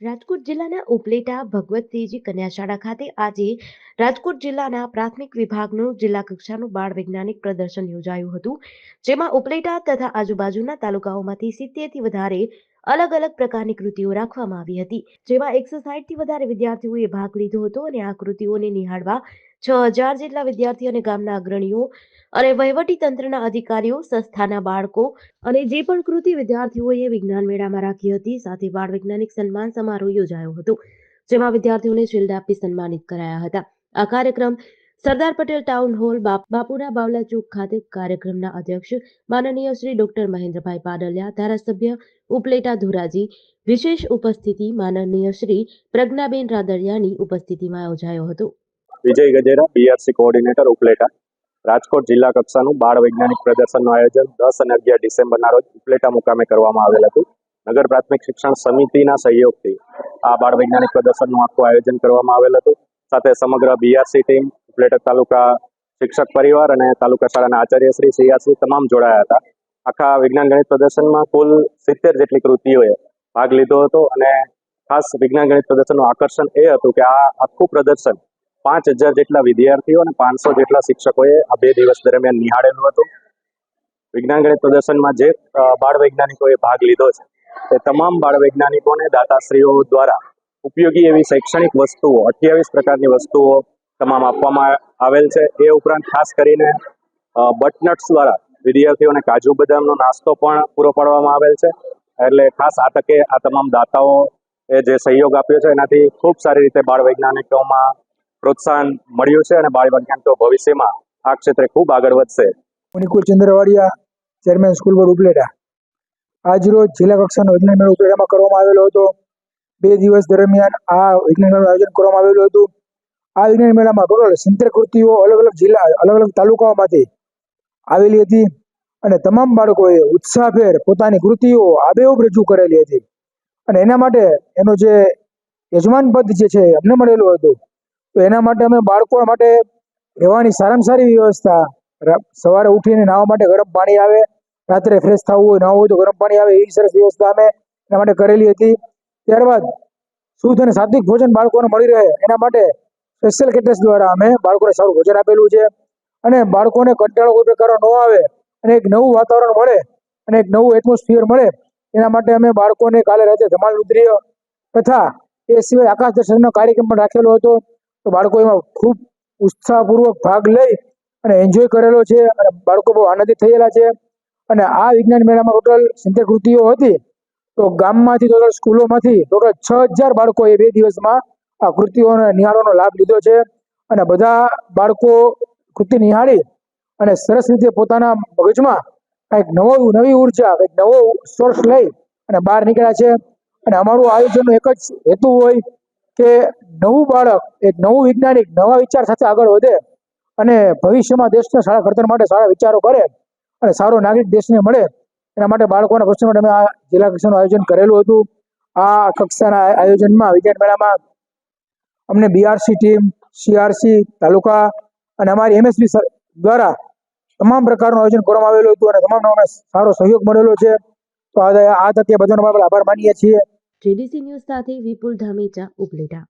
રાજકોટ જિલ્લાના ઉપલેટા ભગવતસિંહજી કન્યા શાળા ખાતે આજે રાજકોટ જિલ્લાના પ્રાથમિક વિભાગનું જિલ્લા કક્ષાનું બાળ વૈજ્ઞાનિક પ્રદર્શન યોજાયું હતું, જેમાં ઉપલેટા તથા આજુબાજુના તાલુકાઓમાંથી 70 થી વધારે અલગ અલગ પ્રકારની કૃતિઓ રાખવામાં આવી હતી, જેમાં 160 થી વધારે વિદ્યાર્થીઓએ ભાગ લીધો હતો અને આ કૃતિઓને નિહાળવા 6000 જેટલા વિદ્યાર્થીઓ અને ગામના અગ્રણીઓ અને વહીવટી તંત્રના અધિકારીઓ, સંસ્થાના બાળકો અને જે પણ કૃતિ વિદ્યાર્થીઓએ વિજ્ઞાન મેળામાં રાખી હતી, સાથે બાળ વૈજ્ઞાનિક સન્માન સમારોહ યોજાયો હતો, જેમાં વિદ્યાર્થીઓને શિલ્ડ આપી સન્માનિત કરાયા હતા. આ કાર્યક્રમ સરદાર પટેલ ટાઉન હોલ બાપુરા બાવલા ચોક ખાતે કાર્યક્રમના અધ્યક્ષ માનનીય શ્રી ડોક્ટર મહેન્દ્રભાઈ પાડલિયા, ધારાસભ્ય ઉપલેટા ધોરાજી, વિશેષ ઉપસ્થિતિ માનનીય શ્રી પ્રજ્ઞાબેન રાદડિયાની ઉપસ્થિતિમાં યોજાયો હતો. વિજય ગજેરા, બીઆરસી કોઓર્ડિનેટર ઉપલેટા. રાજકોટ જિલ્લા કક્ષાનું બાળ વૈજ્ઞાનિક પ્રદર્શનનું આયોજન 10 અને 11 ડિસેમ્બરના રોજ ઉપલેટા મુકામે કરવામાં આવેલ હતું. નગર પ્રાથમિક શિક્ષણ સમિતિના સહયોગથી આ બાળ વૈજ્ઞાનિક પ્રદર્શનનું આખું આયોજન કરવામાં આવેલ હતું. સાથે સમગ્ર બીઆરસી ટીમ, ઉપલેટા તાલુકા શિક્ષક પરિવાર અને તાલુકા શાળાના આચાર્યશ્રી, સીઆરસી તમામ જોડાયા હતા. આખા વિજ્ઞાન ગણિત પ્રદર્શનમાં કુલ 70 જેટલી કૃતિઓએ ભાગ લીધો હતો અને ખાસ વિજ્ઞાન ગણિત પ્રદર્શનનું આકર્ષણ એ હતું કે આ આખું પ્રદર્શન 5000 જેટલા વિદ્યાર્થીઓ અને 500 જેટલા શિક્ષકોએ આ 2 દિવસ દરમિયાન નિહાળેલું હતું. વિજ્ઞાન ગણિત પ્રદર્શનમાં જે બાળ વૈજ્ઞાનિકોએ ભાગ લીધો છે તે તમામ બાળ વૈજ્ઞાનિકોને દાતાશ્રીઓ દ્વારા ઉપયોગી એવી શૈક્ષણિક વસ્તુઓ 28 પ્રકારની વસ્તુઓ તમામ આપવામાં આવેલ છે. એ ઉપરાંત ખાસ કરીને બટનટ્સ દ્વારા વિદ્યાર્થીઓને કાજુ બદામનો નાસ્તો પણ પૂરો પાડવામાં આવેલ છે. એટલે ખાસ આ તકે આ તમામ દાતાઓ એ જે સહયોગ આપ્યો છે એનાથી ખૂબ સારી રીતે બાળ વૈજ્ઞાનિકોમાં પ્રોત્સાહન મળ્યું છે અને બાળ વૈજ્ઞાનિકો ભવિષ્યમાં આ ક્ષેત્રે ખૂબ આગળ વધશે. Nikul Chandravadiya, chairman school board Upleta. આજરોજ જિલ્લા કક્ષાનો વિજ્ઞાન મેળો ઉપલેટામાં કરવામાં આવેલો હતો. 2 દિવસ દરમિયાન આ વિજ્ઞાન મેળાનું આયોજન કરવામાં આવેલું હતું. આ વિજ્ઞાન મેળામાં ટોટલ 70 કૃતિઓ અલગ અલગ જિલ્લા, અલગ અલગ તાલુકાઓમાંથી આવેલી હતી અને તમામ બાળકોએ ઉત્સાહભેર પોતાની કૃતિઓ આબેહૂબ રજૂ કરેલી હતી. અને એના માટે એનો જે યજમાન પદ જે છે અમને મળેલું હતું, તો એના માટે અમે બાળકો માટે રહેવાની સારામાં સારી વ્યવસ્થા, સવારે ઉઠીને નાહવા માટે ગરમ પાણી આવે, રાત્રે ફ્રેશ થવું હોય, નાહવું હોય તો ગરમ પાણી આવે, એવી સરસ વ્યવસ્થા અમે એના માટે કરેલી હતી. ત્યારબાદ શુદ્ધ અને સાત્વિક ભોજન બાળકોને મળી રહે એના માટે સ્પેશિયલ કેટર્સ દ્વારા અમે બાળકોને સારું ભોજન આપેલું છે અને બાળકોને કંટાળો કોઈ પ્રકારનો ન આવે અને એક નવું વાતાવરણ મળે અને એક નવું એટમોસ્ફિયર મળે એના માટે અમે બાળકોને કાલે રાતે ધમાલ નૃત્ય તથા એ સિવાય આકાશ દર્શનનો કાર્યક્રમ પણ રાખેલો હતો. તો બાળકો એમાં ખૂબ ઉત્સાહપૂર્વક ભાગ લઈ અને એન્જોય કરેલો છે અને બાળકો બહુ આનંદિત થયેલા છે. અને આ વિજ્ઞાન મેળામાં ટોટલ 70 કૃતિઓ હતી. તો ગામમાંથી ટોટલ સ્કૂલોમાંથી ટોટલ 6000 બાળકોએ 2 દિવસમાં આ કૃતિઓને નિહાળવાનો લાભ લીધો છે અને બધા બાળકો કૃતિ નિહાળી અને સરસ રીતે પોતાના મગજમાં કંઈક નવી ઉર્જા, કંઈક નવો સોર્સ લઈ અને બહાર નીકળ્યા છે. અને અમારું આયોજનનો એક જ હેતુ હોય કે નવું બાળક, એક નવું વૈજ્ઞાનિક નવા વિચાર સાથે આગળ વધે અને ભવિષ્યમાં દેશના સારા ઘડતર માટે સારા વિચારો કરે અને સારો નાગરિક દેશને મળે, એના માટે બાળકોના પ્રશ્નો માટે અમે આ જિલ્લા કક્ષાનું આયોજન કરેલું હતું. આ કક્ષાના આયોજનમાં વિજ્ઞાન મેળામાં અમને બીઆરસી ટીમ, સીઆરસી, તાલુકા અને અમારી એમએસબી દ્વારા તમામ પ્રકારનું આયોજન કરવામાં આવેલું હતું અને તમામનો અમને સારો સહયોગ મળેલો છે. તો આ તકે બધાનો આપણે આભાર માનીએ છીએ. જેડીસી ન્યૂઝ સાથે વિપુલ ધામેચા, ઉપલેટા.